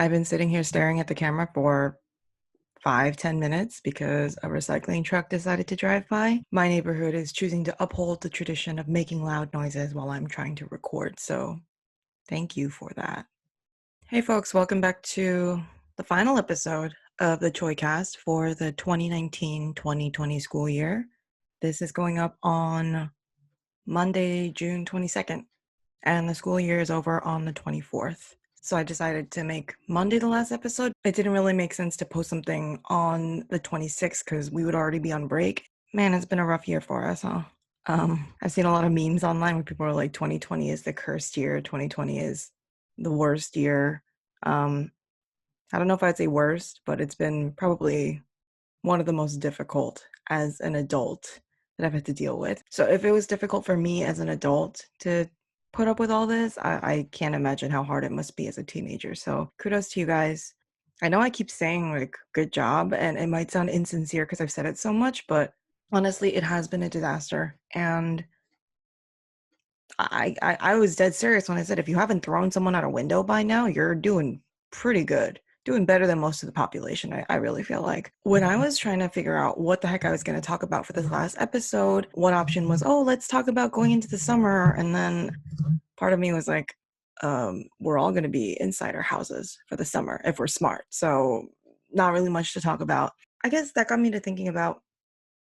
I've been sitting here staring at the camera for 5, 10 minutes because a recycling truck decided to drive by. My neighborhood is choosing to uphold the tradition of making loud noises while I'm trying to record, so thank you for that. Hey folks, welcome back to the final episode of the Choecast for the 2019-2020 school year. This is going up on Monday, June 22nd, and the school year is over on the 24th. So I decided to make Monday the last episode. It didn't really make sense to post something on the 26th because we would already be on break. Man, it's been a rough year for us, huh? I've seen a lot of memes online where people are like, 2020 is the cursed year, 2020 is the worst year. I don't know if I'd say worst, but it's been probably one of the most difficult as an adult that I've had to deal with. So if it was difficult for me as an adult to put up with all this, I can't imagine how hard it must be as a teenager. So kudos to you guys. I know I keep saying like good job, and it might sound insincere because I've said it so much, but honestly, it has been a disaster. And I was dead serious when I said if you haven't thrown someone out a window by now, you're doing pretty good. Doing better than most of the population, I really feel like. When I was trying to figure out what the heck I was going to talk about for this last episode, one option was, oh, let's talk about going into the summer. And then part of me was like, we're all going to be inside our houses for the summer if we're smart. So not really much to talk about. I guess that got me to thinking about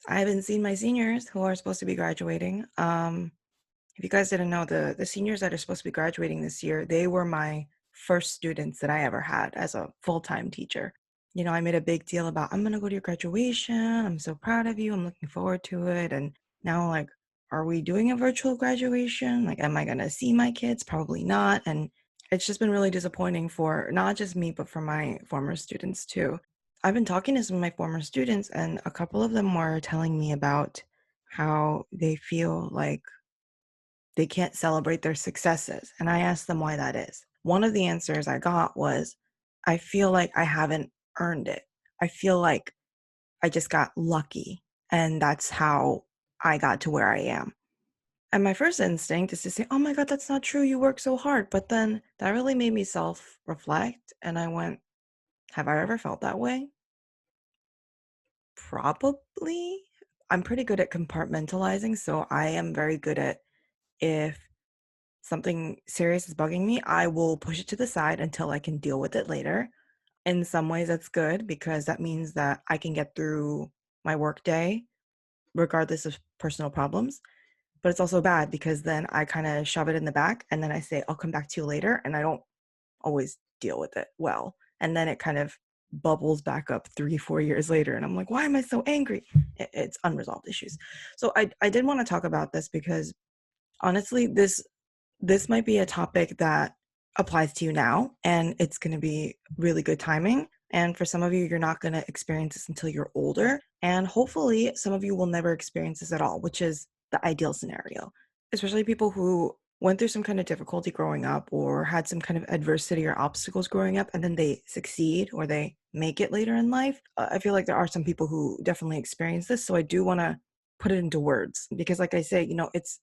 I haven't seen my seniors who are supposed to be graduating. If you guys didn't know, the seniors that are supposed to be graduating this year, they were my first students that I ever had as a full-time teacher. You know, I made a big deal about, I'm gonna go to your graduation. I'm so proud of you. I'm looking forward to it. And now, like, are we doing a virtual graduation? Like, am I gonna see my kids? Probably not. And it's just been really disappointing for not just me, but for my former students too. I've been talking to some of my former students, and a couple of them were telling me about how they feel like they can't celebrate their successes. And I asked them why that is. One of the answers I got was, I feel like I haven't earned it. I feel like I just got lucky. And that's how I got to where I am. And my first instinct is to say, oh my God, that's not true. You work so hard. But then that really made me self reflect. And I went, have I ever felt that way? Probably. I'm pretty good at compartmentalizing. So I am very good at if something serious is bugging me, I will push it to the side until I can deal with it later. In some ways, that's good because that means that I can get through my work day regardless of personal problems. But it's also bad because then I kind of shove it in the back and then I say, I'll come back to you later. And I don't always deal with it well. And then it kind of bubbles back up 3, 4 years later. And I'm like, why am I so angry? It's unresolved issues. So I did want to talk about this because honestly, this might be a topic that applies to you now, and it's going to be really good timing. And for some of you, you're not going to experience this until you're older. And hopefully, some of you will never experience this at all, which is the ideal scenario, especially people who went through some kind of difficulty growing up or had some kind of adversity or obstacles growing up, and then they succeed or they make it later in life. I feel like there are some people who definitely experience this. So I do want to put it into words because, like I say, it's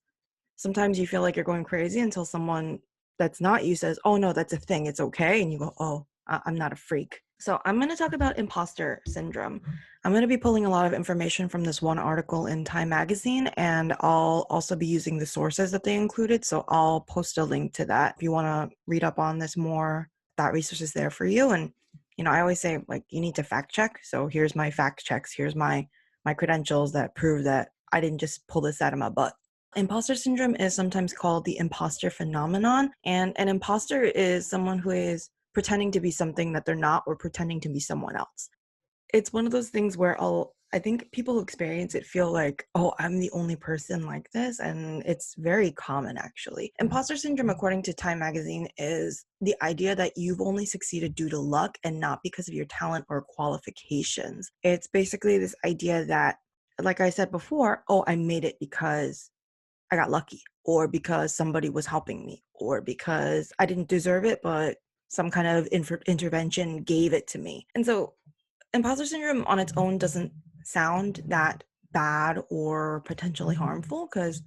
sometimes you feel like you're going crazy until someone that's not you says, oh no, that's a thing, it's okay. And you go, oh, I'm not a freak. So I'm going to talk about imposter syndrome. I'm going to be pulling a lot of information from this one article in Time magazine, and I'll also be using the sources that they included. So I'll post a link to that if you want to read up on this more. That resource is there for you. And I always say, like, you need to fact check. So here's my fact checks. Here's my credentials that prove that I didn't just pull this out of my butt. Imposter syndrome is sometimes called the imposter phenomenon, and an imposter is someone who is pretending to be something that they're not or pretending to be someone else. It's one of those things where I think people who experience it feel like, oh, I'm the only person like this, and it's very common actually. Imposter syndrome, according to Time magazine, is the idea that you've only succeeded due to luck and not because of your talent or qualifications. It's basically this idea that, like I said before, oh, I made it because I got lucky, or because somebody was helping me, or because I didn't deserve it, but some kind of intervention gave it to me. And so imposter syndrome on its own doesn't sound that bad or potentially harmful because,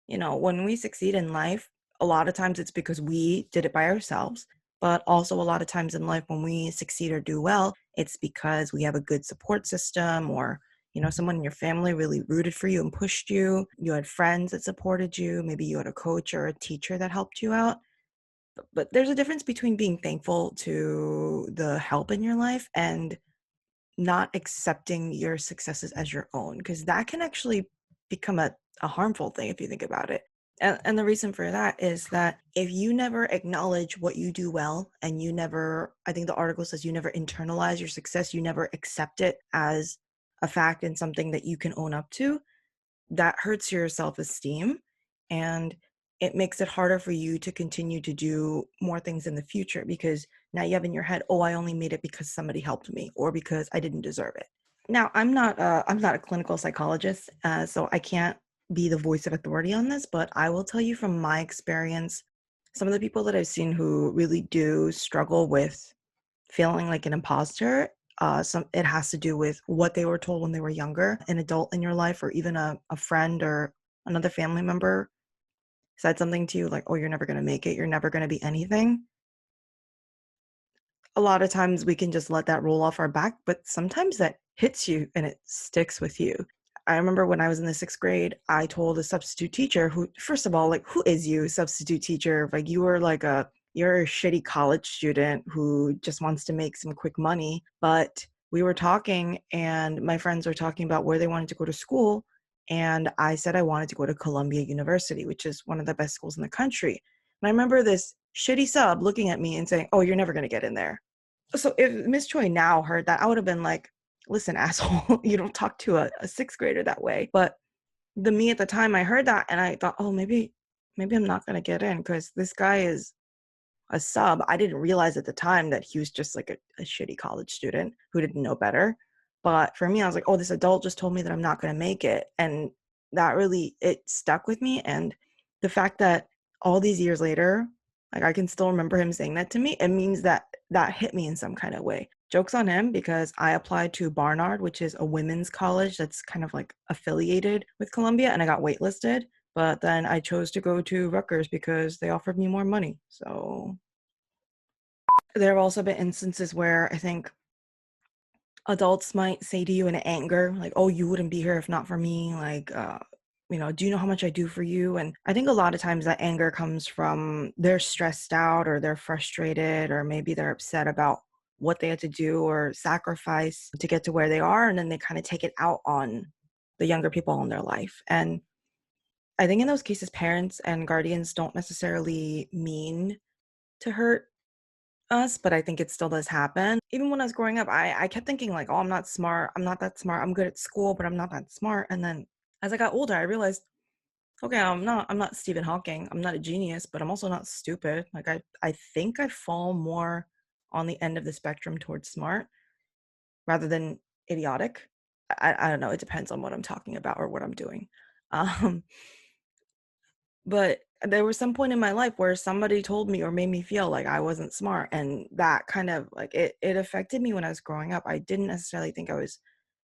when we succeed in life, a lot of times it's because we did it by ourselves. But also, a lot of times in life, when we succeed or do well, it's because we have a good support system, or someone in your family really rooted for you and pushed you. You had friends that supported you. Maybe you had a coach or a teacher that helped you out. But there's a difference between being thankful to the help in your life and not accepting your successes as your own, because that can actually become a harmful thing if you think about it. And the reason for that is that if you never acknowledge what you do well, and you never, I think the article says, you never internalize your success, you never accept it as a fact and something that you can own up to, that hurts your self-esteem, and it makes it harder for you to continue to do more things in the future, because now you have in your head, oh, I only made it because somebody helped me or because I didn't deserve it. Now, I'm not a clinical psychologist, so I can't be the voice of authority on this, but I will tell you from my experience, some of the people that I've seen who really do struggle with feeling like an imposter, it has to do with what they were told when they were younger. An adult in your life, or even a friend or another family member, said something to you like, "Oh, you're never gonna make it. You're never gonna be anything." A lot of times we can just let that roll off our back, but sometimes that hits you and it sticks with you. I remember when I was in the 6th grade, I told a substitute teacher, who, first of all, like, who is you, substitute teacher? Like, you're a shitty college student who just wants to make some quick money. But we were talking, and my friends were talking about where they wanted to go to school. And I said I wanted to go to Columbia University, which is one of the best schools in the country. And I remember this shitty sub looking at me and saying, "Oh, you're never going to get in there." So if Miss Choi now heard that, I would have been like, "Listen, asshole, you don't talk to a 6th grader that way." But the me at the time, I heard that and I thought, "Oh, maybe I'm not gonna get in because this guy is a sub." I didn't realize at the time that he was just like a shitty college student who didn't know better. But for me, I was like, "Oh, this adult just told me that I'm not gonna make it." And that really, it stuck with me. And the fact that all these years later, like, I can still remember him saying that to me, it means that that hit me in some kind of way. Joke's on him, because I applied to Barnard, which is a women's college that's kind of like affiliated with Columbia, and I got waitlisted. But then I chose to go to Rutgers because they offered me more money. So there have also been instances where I think adults might say to you in anger, like, "Oh, you wouldn't be here if not for me. Like, do you know how much I do for you?" And I think a lot of times that anger comes from they're stressed out, or they're frustrated, or maybe they're upset about what they had to do or sacrifice to get to where they are. And then they kind of take it out on the younger people in their life. And I think in those cases, parents and guardians don't necessarily mean to hurt us, but I think it still does happen. Even when I was growing up, I kept thinking like, "Oh, I'm not smart. I'm not that smart. I'm good at school, but I'm not that smart." And then as I got older, I realized, okay, I'm not Stephen Hawking. I'm not a genius, but I'm also not stupid. Like, I think I fall more on the end of the spectrum towards smart rather than idiotic. I don't know. It depends on what I'm talking about or what I'm doing. Um, But there was some point in my life where somebody told me or made me feel like I wasn't smart, and that kind of like it affected me when I was growing up. I didn't necessarily think I was,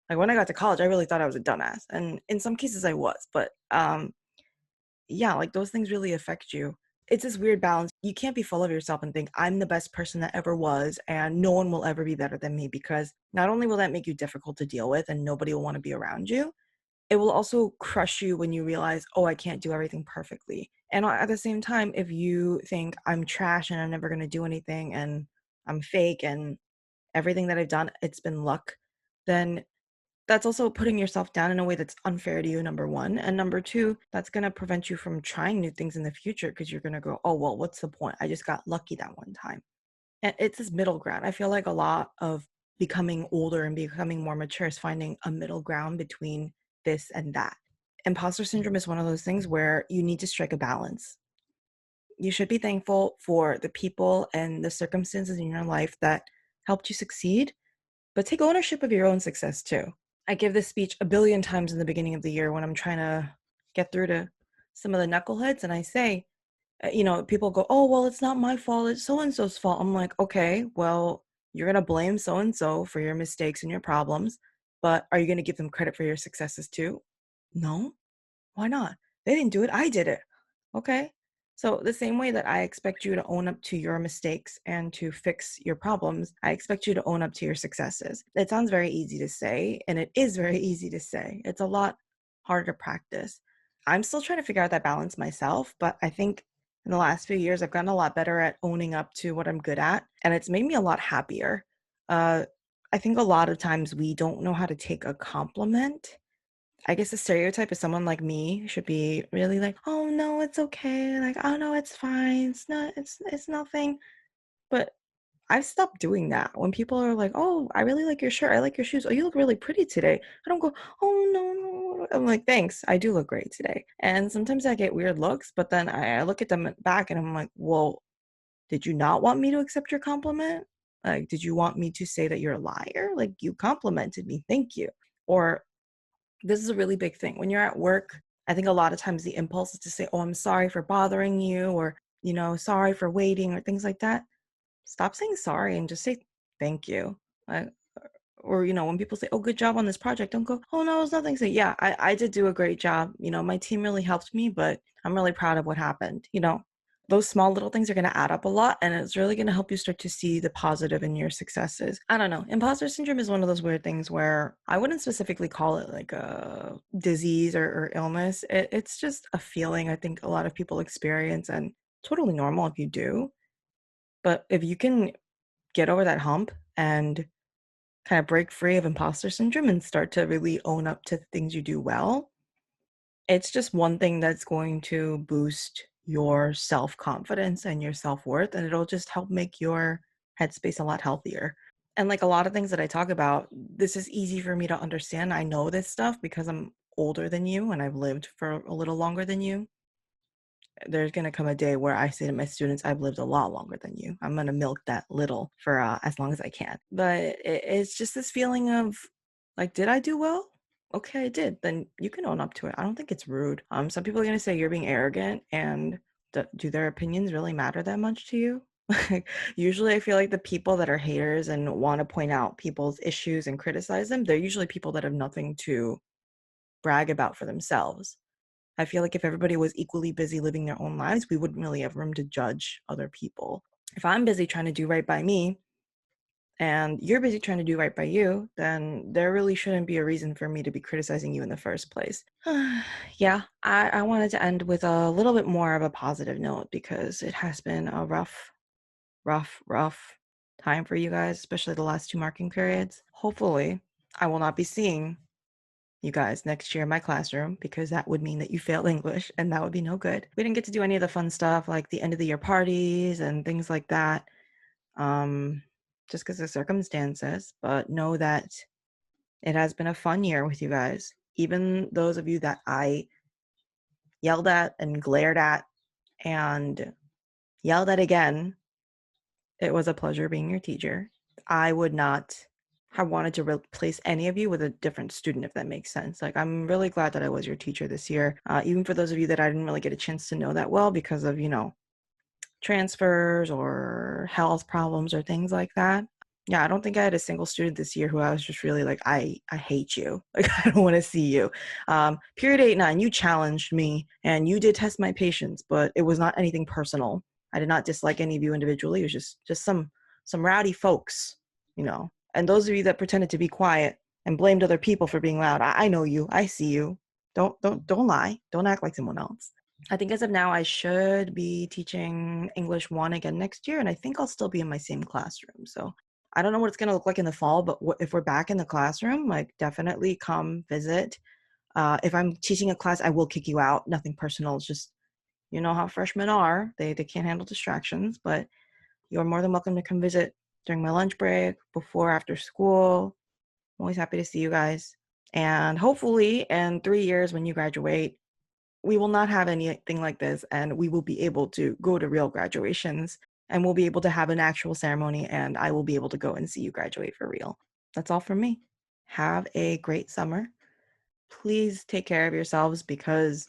like, when I got to college, I really thought I was a dumbass. And in some cases I was, but yeah, like, those things really affect you. It's this weird balance. You can't be full of yourself and think I'm the best person that ever was and no one will ever be better than me, because not only will that make you difficult to deal with and nobody will want to be around you, it will also crush you when you realize, "Oh, I can't do everything perfectly." And at the same time, if you think I'm trash and I'm never gonna do anything and I'm fake and everything that I've done, it's been luck, then that's also putting yourself down in a way that's unfair to you, number 1. And number 2, that's gonna prevent you from trying new things in the future, because you're gonna go, "Oh, well, what's the point? I just got lucky that one time." And it's this middle ground. I feel like a lot of becoming older and becoming more mature is finding a middle ground between this and that. Imposter syndrome is one of those things where you need to strike a balance. You should be thankful for the people and the circumstances in your life that helped you succeed, but take ownership of your own success too. I give this speech a billion times in the beginning of the year when I'm trying to get through to some of the knuckleheads, and I say, people go, "Oh, well, it's not my fault. It's so and so's fault." I'm like, "Okay, well, you're going to blame so and so for your mistakes and your problems, but are you going to give them credit for your successes too?" No, why not? They didn't do it. I did it. Okay. So, the same way that I expect you to own up to your mistakes and to fix your problems, I expect you to own up to your successes. It sounds very easy to say, and it is very easy to say. It's a lot harder to practice. I'm still trying to figure out that balance myself, but I think in the last few years, I've gotten a lot better at owning up to what I'm good at, and it's made me a lot happier. Uh, I think a lot of times we don't know how to take a compliment. I guess the stereotype is someone like me should be really like, "Oh, no, it's okay." Like, "Oh, no, it's fine. It's nothing." But I've stopped doing that. When people are like, "Oh, I really like your shirt. I like your shoes. Oh, you look really pretty today." I don't go, "Oh, no, no." I'm like, "Thanks. I do look great today." And sometimes I get weird looks, but then I look at them back and I'm like, "Well, did you not want me to accept your compliment? Like, did you want me to say that you're a liar? Like, you complimented me. Thank you." Or this is a really big thing. When you're at work, I think a lot of times the impulse is to say, "Oh, I'm sorry for bothering you," or, "Sorry for waiting," or things like that. Stop saying sorry and just say thank you. Uh, or, when people say, "Oh, good job on this project," don't go, "Oh, no, it's nothing." Say, "Yeah, I did do a great job. My team really helped me, but I'm really proud of what happened." Those small little things are going to add up a lot, and it's really going to help you start to see the positive in your successes. I don't know. Imposter syndrome is one of those weird things where I wouldn't specifically call it like a disease or illness. It's just a feeling I think a lot of people experience, and totally normal if you do. But if you can get over that hump and kind of break free of imposter syndrome and start to really own up to the things you do well, it's just one thing that's going to boost your self-confidence and your self-worth, and it'll just help make your headspace a lot healthier. And like a lot of things that I talk about, this is easy for me to understand. I know this stuff because I'm older than you and I've lived for a little longer than you. There's going to come a day where I say to my students, I've lived a lot longer than you. I'm going to milk that little for as long as I can. But it's just this feeling of like, did I do well? Okay, I did. Then you can own up to it. I don't think it's rude. Some people are going to say you're being arrogant, and do their opinions really matter that much to you? Like, usually, I feel like the people that are haters and want to point out people's issues and criticize them, they're usually people that have nothing to brag about for themselves. I feel like if everybody was equally busy living their own lives, we wouldn't really have room to judge other people. If I'm busy trying to do right by me and you're busy trying to do right by you, then there really shouldn't be a reason for me to be criticizing you in the first place. Yeah, I wanted to end with a little bit more of a positive note because it has been a rough time for you guys, especially the last two marking periods. Hopefully, I will not be seeing you guys next year in my classroom because that would mean that you failed English and that would be no good. We didn't get to do any of the fun stuff like the end of the year parties and things like that, just because of circumstances. But know that it has been a fun year with you guys. Even those of you that I yelled at and glared at and yelled at again, it was a pleasure being your teacher. I would not have wanted to replace any of you with a different student, if that makes sense. Like, I'm really glad that I was your teacher this year. Even for those of you that I didn't really get a chance to know that well because of, transfers or health problems or things like that. Yeah, I don't think I had a single student this year who I was just really like, I hate you. Like, I don't want to see you. Period 8-9, you challenged me and you did test my patience, but it was not anything personal. I did not dislike any of you individually. It was just some rowdy folks, And those of you that pretended to be quiet and blamed other people for being loud, I know you. I see you. Don't lie. Don't act like someone else. I think as of now, I should be teaching English 1 again next year, and I think I'll still be in my same classroom. So I don't know what it's going to look like in the fall, but if we're back in the classroom, like definitely come visit. If I'm teaching a class, I will kick you out. Nothing personal. It's just, you know how freshmen are. They can't handle distractions, but you're more than welcome to come visit during my lunch break, before, after school. I'm always happy to see you guys. And hopefully in 3 years when you graduate, we will not have anything like this, and we will be able to go to real graduations, and we'll be able to have an actual ceremony, and I will be able to go and see you graduate for real. That's all from me. Have a great summer. Please take care of yourselves, because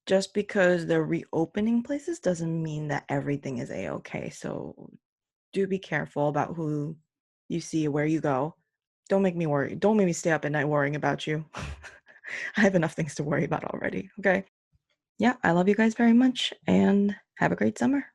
just because they're reopening places doesn't mean that everything is a-okay. So do be careful about who you see, where you go. Don't make me worry. Don't make me stay up at night worrying about you. I have enough things to worry about already, okay? Yeah, I love you guys very much and have a great summer.